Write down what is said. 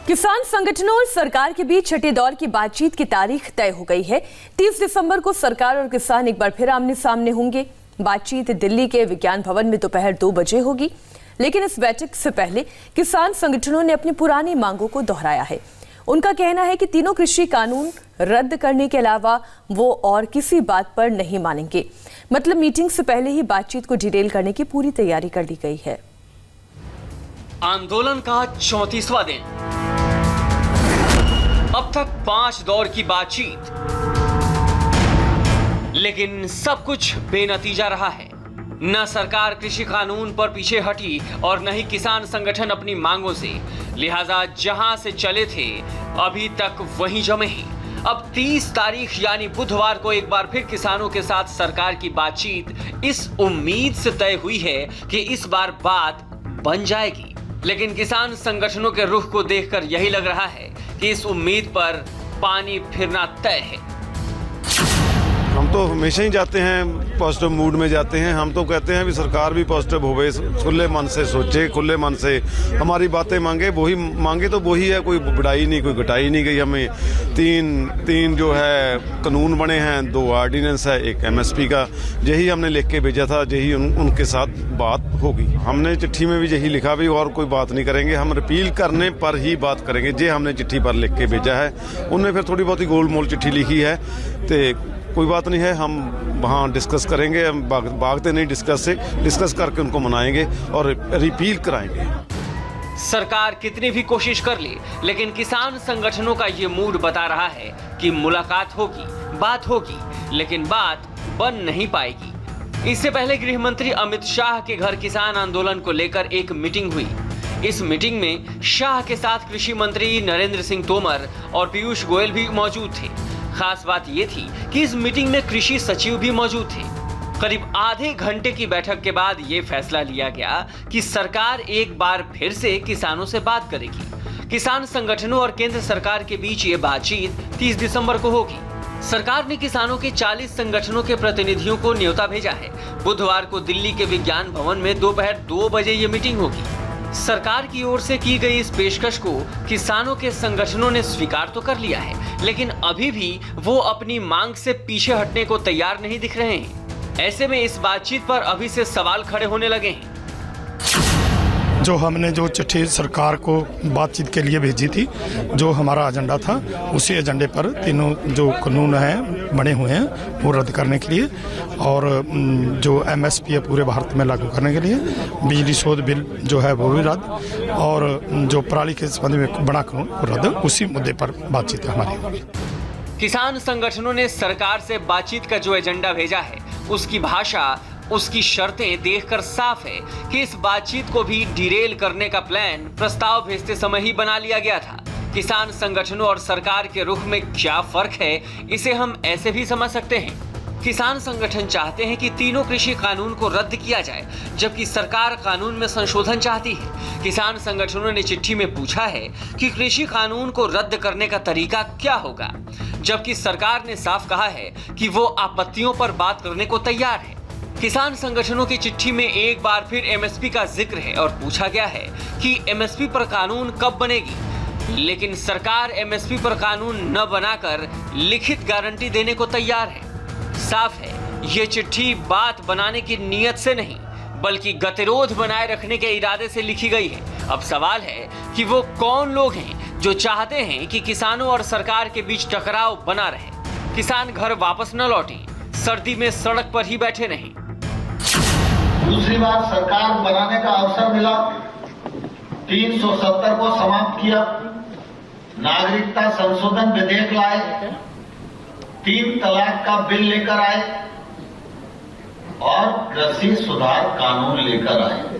किसान संगठनों और सरकार के बीच छठे दौर की बातचीत की तारीख तय हो गई है। 30 दिसंबर को सरकार और किसान एक बार फिर आमने सामने होंगे। बातचीत दिल्ली के विज्ञान भवन में दोपहर 2 बजे होगी। लेकिन इस बैठक से पहले किसान संगठनों ने अपनी पुरानी मांगों को दोहराया है। उनका कहना है कि तीनों कृषि कानून रद्द करने के अलावा वो और किसी बात पर नहीं मानेंगे। मतलब मीटिंग से पहले ही बातचीत को डिटेल करने की पूरी तैयारी कर ली गई है। आंदोलन का 34वां दिन। अब तक 5 दौर की बातचीत, लेकिन सब कुछ बेनतीजा रहा है। न सरकार कृषि कानून पर पीछे हटी और न ही किसान संगठन अपनी मांगों से। लिहाजा जहां से चले थे अभी तक वहीं जमे हैं। अब 30 तारीख यानी बुधवार को एक बार फिर किसानों के साथ सरकार की बातचीत इस उम्मीद से तय हुई है कि इस बार बात बन जाएगी। लेकिन किसान संगठनों के रुख को देखकर यही लग रहा है कि इस उम्मीद पर पानी फिरना तय है। हम तो हमेशा ही जाते हैं, पॉजिटिव मूड में जाते हैं। हम तो कहते हैं भी सरकार भी पॉजिटिव होवे, खुले मन से सोचे, खुले मन से हमारी बातें मांगे। वही मांगे तो वही है, कोई बढ़ाई नहीं, कोई घटाई नहीं गई। हमें तीन जो है कानून बने हैं, 2 ऑर्डिनेंस है, एक MSP का। यही हमने लिख के भेजा था, यही उनके साथ बात होगी। हमने चिट्ठी में भी यही लिखा भी, और कोई बात नहीं करेंगे, हम रिपील करने पर ही बात करेंगे। ये हमने चिट्ठी पर लिख के भेजा है। उनने फिर थोड़ी बहुत ही गोल मोल चिट्ठी लिखी है, तो कोई बात नहीं है, हम वहाँ डिस्कस करेंगे। हम भागते नहीं डिस्कस करके उनको मनाएंगे और रिपील कराएंगे। सरकार कितनी भी कोशिश कर ले, लेकिन किसान संगठनों का ये मूड बता रहा है कि मुलाकात होगी, बात होगी, लेकिन बात बन नहीं पाएगी। इससे पहले गृह मंत्री अमित शाह के घर किसान आंदोलन को लेकर एक मीटिंग हुई। इस मीटिंग में शाह के साथ कृषि मंत्री नरेंद्र सिंह तोमर और पीयूष गोयल भी मौजूद थे। खास बात यह थी कि इस मीटिंग में कृषि सचिव भी मौजूद थे। करीब आधे घंटे की बैठक के बाद यह फैसला लिया गया कि सरकार एक बार फिर से किसानों से बात करेगी। किसान संगठनों और केंद्र सरकार के बीच ये बातचीत 30 दिसंबर को होगी। सरकार ने किसानों के 40 संगठनों के प्रतिनिधियों को न्योता भेजा है। बुधवार को दिल्ली के विज्ञान भवन में दोपहर 2 बजे ये मीटिंग होगी। सरकार की ओर से की गई इस पेशकश को किसानों के संगठनों ने स्वीकार तो कर लिया है, लेकिन अभी भी वो अपनी मांग से पीछे हटने को तैयार नहीं दिख रहे हैं। ऐसे में इस बातचीत पर अभी से सवाल खड़े होने लगे हैं। जो हमने जो चिट्ठी सरकार को बातचीत के लिए भेजी थी, जो हमारा एजेंडा था, उसी एजेंडे पर तीनों जो कानून हैं बने हुए हैं वो रद्द करने के लिए, और जो MSP है पूरे भारत में लागू करने के लिए, बिजली शोध बिल जो है वो भी रद्द, और जो पराली के संबंध में बड़ा कानून रद्द, उसी मुद्दे पर बातचीत हमारी। किसान संगठनों ने सरकार से बातचीत का जो एजेंडा भेजा है, उसकी भाषा, उसकी शर्तें देखकर साफ है कि इस बातचीत को भी डिरेल करने का प्लान प्रस्ताव भेजते समय ही बना लिया गया था। किसान संगठनों और सरकार के रुख में क्या फर्क है, इसे हम ऐसे भी समझ सकते हैं। किसान संगठन चाहते हैं कि तीनों कृषि कानून को रद्द किया जाए, जबकि सरकार कानून में संशोधन चाहती है। किसान संगठनों ने चिट्ठी में पूछा है कि कृषि कानून को रद्द करने का तरीका क्या होगा, जबकि सरकार ने साफ कहा है कि वो आपत्तियों पर बात करने को तैयार है। किसान संगठनों की चिट्ठी में एक बार फिर MSP का जिक्र है और पूछा गया है कि MSP पर कानून कब बनेगी, लेकिन सरकार MSP पर कानून न बनाकर लिखित गारंटी देने को तैयार है। साफ है, ये चिट्ठी बात बनाने की नीयत से नहीं, बल्कि गतिरोध बनाए रखने के इरादे से लिखी गई है। अब सवाल है कि वो कौन लोग हैं जो चाहते हैं कि किसानों और सरकार के बीच टकराव बना रहे, किसान घर वापस न लौटें, सर्दी में सड़क पर ही बैठे नहीं। दूसरी बार सरकार बनाने का अवसर मिला, 370 को समाप्त किया, नागरिकता संशोधन विधेयक लाए, 3 तलाक का बिल लेकर आए और कृषि सुधार कानून लेकर आए।